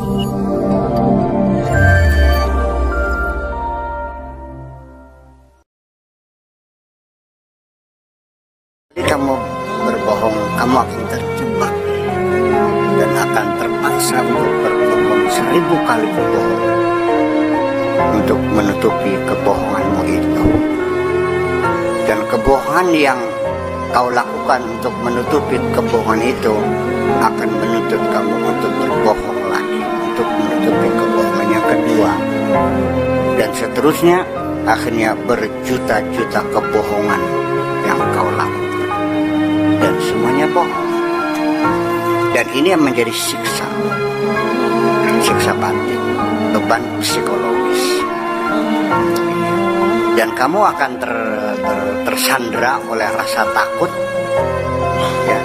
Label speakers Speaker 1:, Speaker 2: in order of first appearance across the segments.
Speaker 1: Jadi kamu berbohong, kamu akan terjebak dan akan terpaksa untuk berbohong 1000 kali berbohong untuk menutupi kebohonganmu itu. Dan kebohongan yang kau lakukan untuk menutupi kebohongan itu akan menuntut kamu untuk berbohong lagi, untuk menutupi kebohongan yang kedua, dan seterusnya. Akhirnya berjuta-juta kebohongan yang kau lakukan, dan semuanya bohong. Dan ini yang menjadi siksa batin, beban psikologis. Dan kamu akan tersandra oleh rasa takut, ya.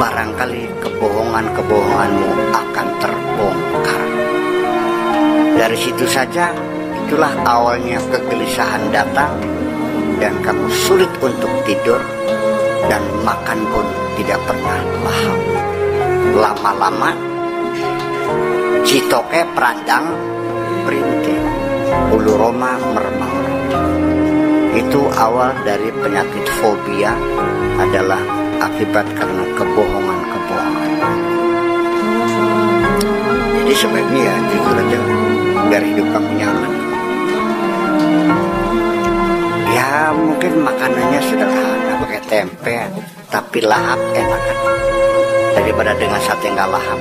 Speaker 1: Barangkali kebohonganmu akan terbongkar. Dari situ saja, itulah awalnya kegelisahan datang, dan kamu sulit untuk tidur, dan makan pun tidak pernah lahap. Lama-lama citoke perandang perinte, bulu roma meremang. Itu awal dari penyakit fobia, adalah akibat karena kebohongan. Jadi sebaiknya ya jujur aja biar hidup kamu nyaman. Ya mungkin makanannya sederhana, pakai tempe, tapi lahap enak kan, daripada dengan sate nggak lahap.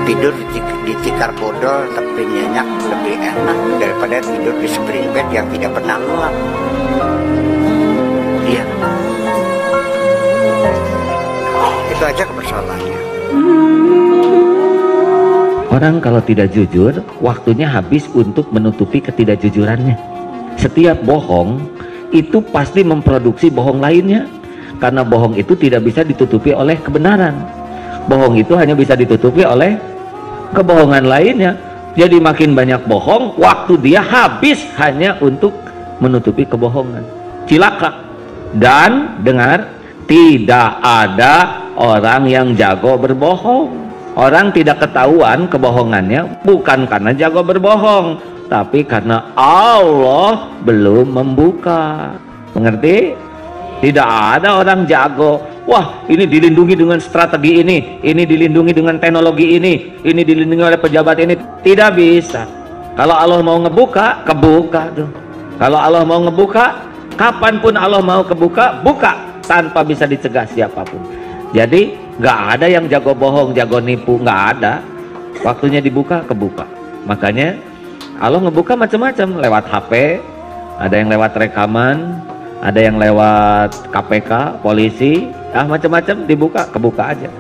Speaker 1: Tidur di tikar bodol tapi nyenyak lebih enak daripada tidur di spring bed yang tidak pernah lelap. Iya, itu aja kebersamaannya.
Speaker 2: Orang kalau tidak jujur, waktunya habis untuk menutupi ketidakjujurannya. Setiap bohong itu pasti memproduksi bohong lainnya, karena bohong itu tidak bisa ditutupi oleh kebenaran. Bohong itu hanya bisa ditutupi oleh kebohongan lainnya. Jadi makin banyak bohong, waktu dia habis hanya untuk menutupi kebohongan. Cilaka. Dan dengar, tidak ada orang yang jago berbohong. Orang tidak ketahuan kebohongannya bukan karena jago berbohong, tapi karena Allah belum membuka. Mengerti? Tidak ada orang jago. Wah, ini dilindungi dengan strategi ini dilindungi dengan teknologi ini dilindungi oleh pejabat ini. Tidak bisa. Kalau Allah mau ngebuka, kebuka tuh. Kalau Allah mau ngebuka, kapanpun Allah mau kebuka, buka tanpa bisa dicegah siapapun. Jadi nggak ada yang jago bohong, jago nipu, nggak ada. Waktunya dibuka, kebuka. Makanya Allah ngebuka macam-macam, lewat HP, ada yang lewat rekaman, ada yang lewat KPK, polisi, macam-macam dibuka, kebuka aja.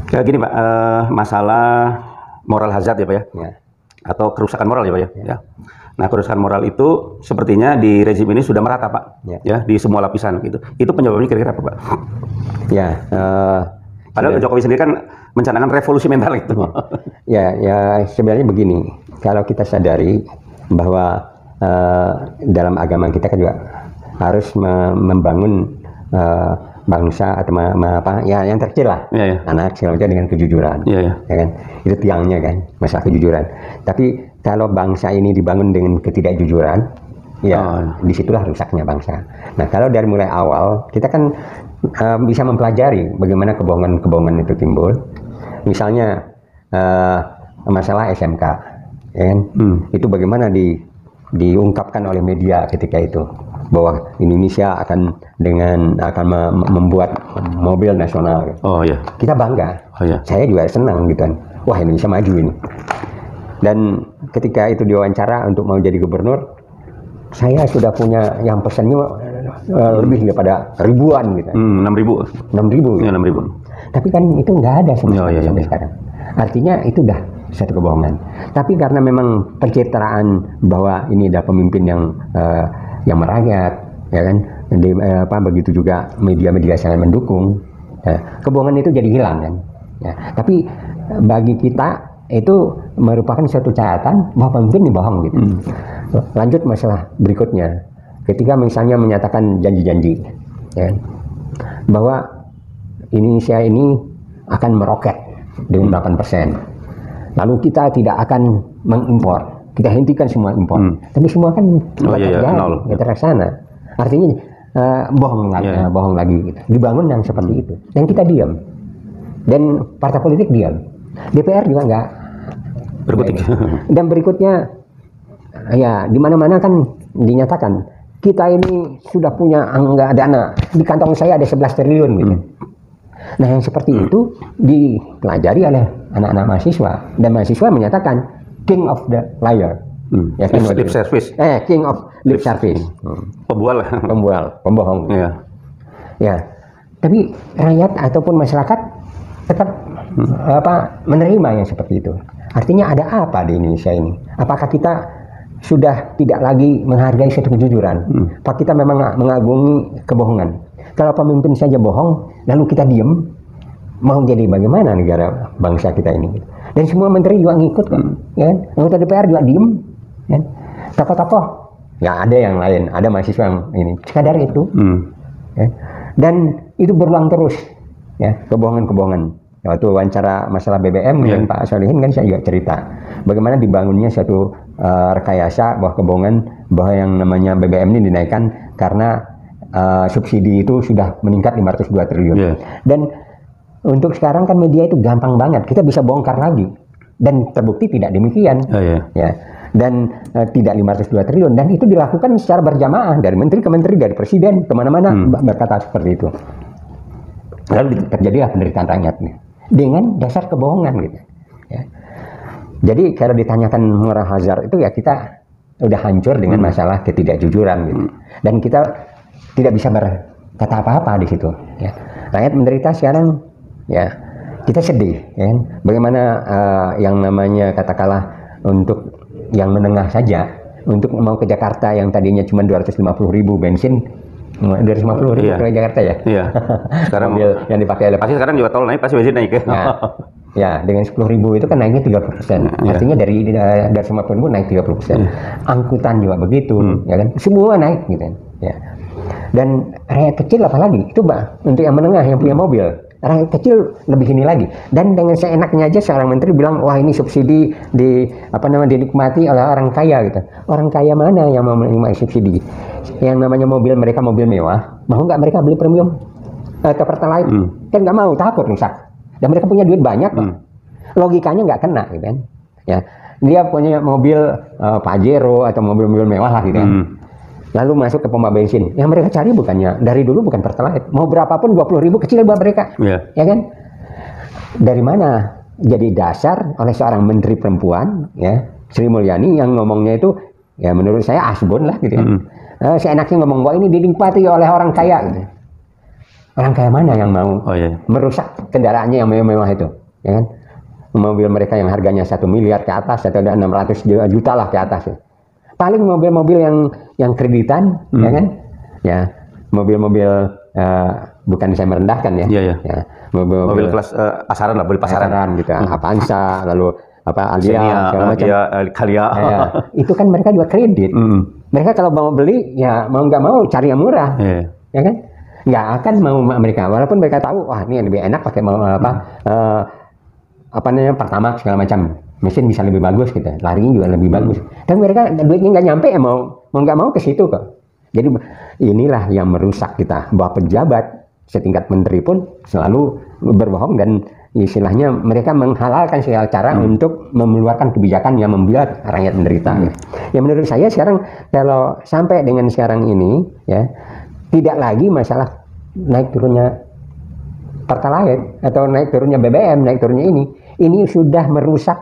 Speaker 3: Ya gini Pak, masalah moral hazard ya Pak ya, atau kerusakan moral ya Pak ya. Nah kerusakan moral itu sepertinya di rezim ini sudah merata Pak, ya di semua lapisan gitu. Itu penyebabnya kira-kira apa Pak? Ya, padahal Jokowi sendiri kan mencanangkan revolusi mental itu.
Speaker 4: Ya sebenarnya begini, kalau kita sadari bahwa dalam agama kita kan juga harus membangun bangsa atau apa ya yang terkecil lah, anak segala macam dengan kejujuran, ya kan, itu tiangnya kan, masalah kejujuran. Tapi kalau bangsa ini dibangun dengan ketidakjujuran, ya disitulah rusaknya bangsa. Nah kalau dari mulai awal kita kan bisa mempelajari bagaimana kebohongan-kebohongan itu timbul. Misalnya masalah SMK, ya kan, itu bagaimana diungkapkan oleh media ketika itu, bahwa Indonesia akan membuat mobil nasional. Kita bangga. Saya juga senang gitu kan. Wah, Indonesia maju ini. Dan ketika itu diwawancara untuk mau jadi gubernur, saya sudah punya yang pesannya lebih daripada ribuan gitu.
Speaker 3: 6.000.
Speaker 4: Gitu.
Speaker 3: Ya, 6.000.
Speaker 4: Tapi kan itu nggak ada sampai
Speaker 3: iya.
Speaker 4: sekarang. Artinya itu udah satu kebohongan. Tapi karena memang pencitraan bahwa ini adalah pemimpin yang merakyat, ya kan, begitu juga media-media sangat mendukung, kebohongan itu jadi hilang kan. Ya. Tapi bagi kita itu merupakan suatu catatan bahwa pemimpin ini bohong gitu. Lanjut masalah berikutnya, ketika misalnya menyatakan janji-janji, ya, bahwa Indonesia ini akan meroket dengan 8%. Lalu kita tidak akan mengimpor, kita hentikan semua impor. Tapi semua kan tidak terlaksana. Artinya bohong lagi gitu. Dibangun yang seperti itu. Dan kita diam. Dan partai politik diam. DPR juga enggak
Speaker 3: berkutik.
Speaker 4: Dan berikutnya, ya di mana-mana kan dinyatakan kita ini sudah punya anggaran dana, di kantong saya ada 11 triliun gitu. Nah yang seperti itu dipelajari oleh anak-anak mahasiswa, dan mahasiswa menyatakan king of the liar,
Speaker 3: ya kan, lip service,
Speaker 4: king of lip service, pembohong. Ya, tapi rakyat ataupun masyarakat tetap menerima yang seperti itu. Artinya ada apa di Indonesia ini? Apakah kita sudah tidak lagi menghargai suatu kejujuran? Apa kita memang mengagumi kebohongan? Kalau pemimpin saja bohong, lalu kita diem, mau jadi bagaimana negara bangsa kita ini? Dan semua menteri juga ngikut kan? Ya, anggota DPR juga diem, kan? Tokoh-tokoh, ya ada yang lain, ada mahasiswa yang ini, sekadar itu. Ya. Dan itu berulang terus, ya, kebohongan-kebohongan. Waktu wawancara masalah BBM dengan Pak Solihin kan saya juga cerita bagaimana dibangunnya suatu rekayasa bahwa kebohongan bahwa yang namanya BBM ini dinaikkan karena subsidi itu sudah meningkat 502 triliun. Dan untuk sekarang kan media itu gampang banget, kita bisa bongkar lagi, dan terbukti tidak demikian. Ya. Dan tidak 502 triliun, dan itu dilakukan secara berjamaah dari menteri ke menteri, dari presiden kemana-mana berkata seperti itu. Lalu terjadilah penderitaan rakyat nih dengan dasar kebohongan gitu. Ya. Jadi kalau ditanyakan moral hazard itu ya kita udah hancur dengan masalah ketidakjujuran gitu. Dan kita tidak bisa berkata apa-apa di situ. Ya. Rakyat menderita sekarang, ya kita sedih. Ya. Bagaimana yang namanya katakanlah untuk yang menengah saja, untuk mau ke Jakarta yang tadinya cuma 250.000 bensin, 250.000 ke Jakarta ya.
Speaker 3: Iya. Sekarang
Speaker 4: mobil yang dipakai oleh
Speaker 3: pasti sekarang juga tol naik, pasti bensin naik ya.
Speaker 4: Ya, dengan 10.000 itu kan naiknya 30%. Artinya dari 50.000 naik 30%. Angkutan juga begitu, ya kan? Semua naik gitu. Ya. Dan rakyat kecil apalagi? Itu untuk yang menengah yang punya mobil. Rakyat kecil lebih ini lagi. Dan dengan seenaknya aja seorang menteri bilang, wah ini subsidi dinikmati oleh orang kaya gitu. Orang kaya mana yang mau menikmati subsidi? Yang namanya mobil mereka mobil mewah, mau nggak mereka beli premium atau pertalite? Kan nggak mau, takut rusak. Dan mereka punya duit banyak, logikanya nggak kena gitu kan? Ya, dia punya mobil Pajero atau mobil-mobil mewah lah gitu kan. Lalu masuk ke pompa bensin, yang mereka cari bukannya dari dulu bukan pertalite, mau berapapun 20.000 kecil buat mereka, ya kan? Dari mana jadi dasar oleh seorang menteri perempuan, ya Sri Mulyani yang ngomongnya itu, ya menurut saya asbun lah gitu kan? Seenaknya ngomong bahwa ini dinikmati oleh orang kaya gitu. Orang kaya mana yang mau merusak kendaraannya yang mewah-mewah itu, ya kan? Mobil mereka yang harganya 1 miliar ke atas atau 600 juta lah ke atas ya. Paling mobil-mobil yang kreditan, ya kan? Ya, mobil-mobil bukan saya merendahkan ya. Ya mobil
Speaker 3: kelas pasaran lah, beli pasaran
Speaker 4: gitu. Avanza, lalu Alia, segala macam.
Speaker 3: Kalia.
Speaker 4: Ya, itu kan mereka juga kredit. Mereka kalau mau beli, ya mau nggak mau cari yang murah, ya kan? Nggak akan mau mereka, walaupun mereka tahu, wah ini lebih enak pakai Pertamax segala macam. Mesin bisa lebih bagus gitu, larinya juga lebih bagus. Dan mereka duitnya nggak nyampe ya mau nggak mau ke situ kok. Jadi inilah yang merusak kita, bahwa pejabat setingkat menteri pun selalu berbohong dan istilahnya mereka menghalalkan segala cara untuk mengeluarkan kebijakan yang membuat rakyat menderita. Ya menurut saya sekarang kalau sampai dengan sekarang ini ya tidak lagi masalah naik turunnya pertalite atau naik turunnya BBM, naik turunnya ini sudah merusak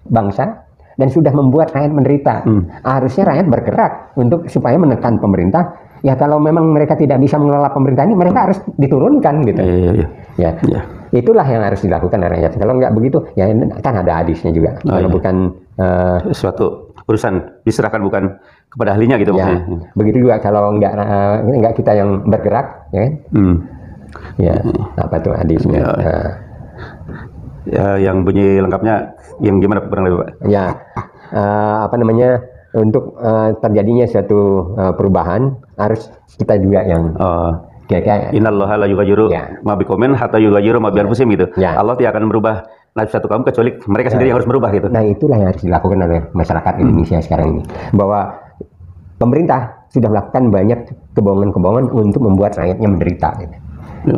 Speaker 4: bangsa dan sudah membuat rakyat menderita. Harusnya rakyat bergerak untuk supaya menekan pemerintah. Ya kalau memang mereka tidak bisa mengelola pemerintah ini, mereka harus diturunkan gitu. Ya. itulah yang harus dilakukan oleh rakyat. Kalau nggak begitu, ya kan ada hadisnya juga. Kalau bukan
Speaker 3: suatu urusan diserahkan bukan kepada ahlinya gitu.
Speaker 4: Ya, begitu juga kalau nggak kita yang bergerak, ya kan? Ya, apa tuh hadisnya?
Speaker 3: Ya, yang bunyi lengkapnya yang gimana kurang lebih Pak?
Speaker 4: Ya, apa namanya, untuk terjadinya suatu perubahan harus kita juga yang
Speaker 3: Innallaha la yughayyiru ma biqaumin hatta yughayyiru ma bi anfusihim gitu. Allah tidak akan merubah nasib satu kaum kecuali mereka sendiri yang harus merubah gitu.
Speaker 4: Nah, itulah yang harus dilakukan oleh masyarakat Indonesia sekarang ini. Bahwa pemerintah sudah melakukan banyak kebohongan-kebohongan untuk membuat rakyatnya menderita gitu.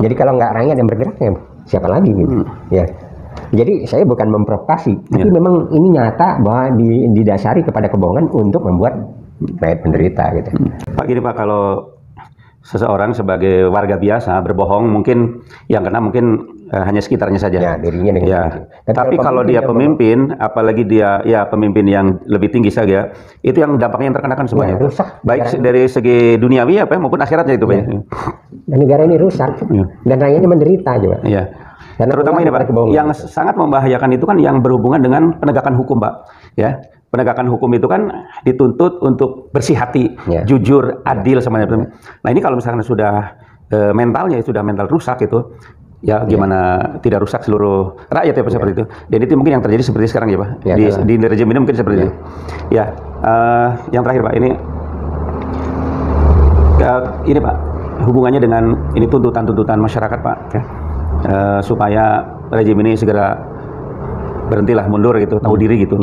Speaker 4: Jadi kalau nggak rakyat yang bergerak, ya siapa lagi gitu. Ya. Jadi saya bukan memprovokasi, tapi memang ini nyata bahwa didasari kepada kebohongan untuk membuat rakyat menderita gitu.
Speaker 3: Pak, gini Pak, kalau seseorang sebagai warga biasa berbohong, mungkin yang kena mungkin hanya sekitarnya saja.
Speaker 4: Ya, dirinya dengan
Speaker 3: Tapi kalau dia pemimpin, apalagi dia pemimpin yang lebih tinggi saja, itu yang dampaknya yang terkena kan semuanya.
Speaker 4: Rusak.
Speaker 3: Baik dari segi duniawi maupun akhiratnya itu Pak.
Speaker 4: Dan negara ini rusak dan rakyatnya menderita juga.
Speaker 3: Iya. Terutama ini Pak, yang sangat membahayakan itu kan yang berhubungan dengan penegakan hukum Pak. Ya. Penegakan hukum itu kan dituntut untuk bersih hati, jujur, adil semuanya. Nah ini kalau misalkan sudah mentalnya sudah mental rusak itu, ya gimana tidak rusak seluruh rakyat ya Pak seperti itu. Dan itu mungkin yang terjadi seperti sekarang ya Pak. Di rejim ini mungkin seperti itu. Ya, yang terakhir Pak, ini Pak, hubungannya dengan ini tuntutan-tuntutan masyarakat Pak, ya. Supaya rejim ini segera berhentilah, mundur gitu, tahu diri gitu.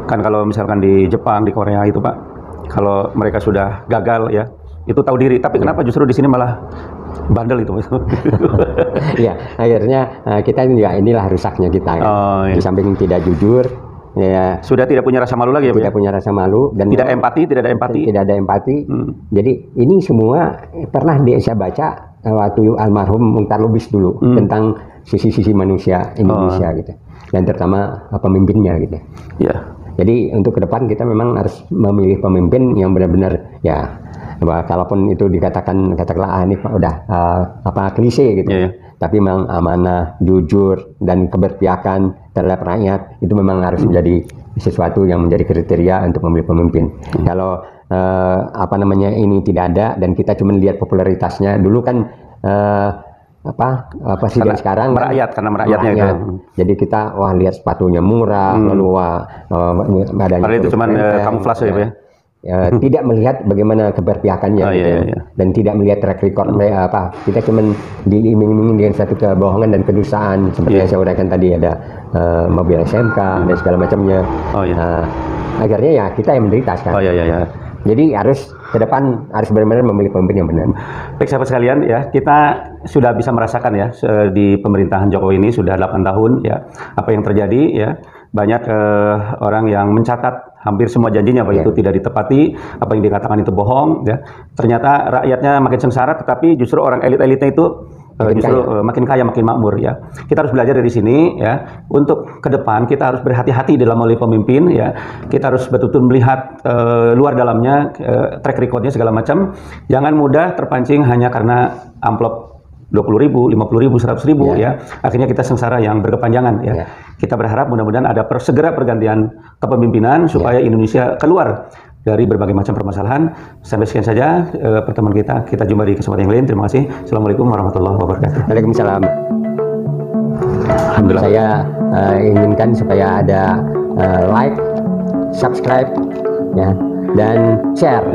Speaker 3: Kan kalau misalkan di Jepang, di Korea itu Pak, kalau mereka sudah gagal ya, itu tahu diri. Tapi kenapa justru di sini malah bandel itu?
Speaker 4: Ya, akhirnya kita juga inilah rusaknya kita. Di samping tidak jujur, ya
Speaker 3: sudah tidak punya rasa malu lagi ya Pak?
Speaker 4: Tidak punya rasa malu dan
Speaker 3: tidak empati, tidak ada empati.
Speaker 4: Tidak ada empati. Jadi ini semua pernah saya baca waktu almarhum Mukhtar Lubis dulu tentang sisi-sisi manusia Indonesia gitu, dan terutama pemimpinnya gitu. Ya. Jadi untuk ke depan kita memang harus memilih pemimpin yang benar-benar ya, kalaupun itu dikatakan katakanlah ini udah klise gitu, tapi memang amanah, jujur dan keberpihakan terhadap rakyat itu memang harus menjadi sesuatu yang menjadi kriteria untuk memilih pemimpin. Kalau ini tidak ada dan kita cuma lihat popularitasnya dulu kan presiden sekarang
Speaker 3: karena merakyatnya itu.
Speaker 4: Jadi kita lihat sepatunya murah, lalu badannya.
Speaker 3: Padahal itu cuma kamuflase ya.
Speaker 4: Tidak melihat bagaimana keberpihakannya dan tidak melihat track record mereka kita cuma diiming-imingi dengan satu kebohongan dan kedustaan seperti yang saya uraikan tadi, ada mobil SMK dan segala macamnya. Akhirnya ya kita yang menderita sekarang. Jadi harus ke depan harus benar-benar memilih pemimpin yang benar.
Speaker 3: Baik sahabat sekalian ya, kita sudah bisa merasakan ya di pemerintahan Jokowi ini sudah 8 tahun ya, apa yang terjadi ya. Banyak orang yang mencatat hampir semua janjinya Pak itu tidak ditepati, apa yang dikatakan itu bohong ya. Ternyata rakyatnya makin sengsara, tetapi justru orang elit-elitnya itu makin kaya, makin makmur ya. Kita harus belajar dari sini ya. Untuk ke depan kita harus berhati-hati dalam memilih pemimpin ya. Kita harus betul-betul melihat luar dalamnya, track recordnya segala macam. Jangan mudah terpancing hanya karena amplop 20.000, 50.000, 100.000 ya. Akhirnya kita sengsara yang berkepanjangan ya. Kita berharap mudah-mudahan ada segera pergantian kepemimpinan supaya Indonesia keluar dari berbagai macam permasalahan. Sampai sekian saja pertemuan kita. Kita jumpa di kesempatan yang lain. Terima kasih. Assalamualaikum warahmatullahi wabarakatuh.
Speaker 4: Waalaikumsalam. Alhamdulillah. Saya inginkan supaya ada like, subscribe, ya, dan share.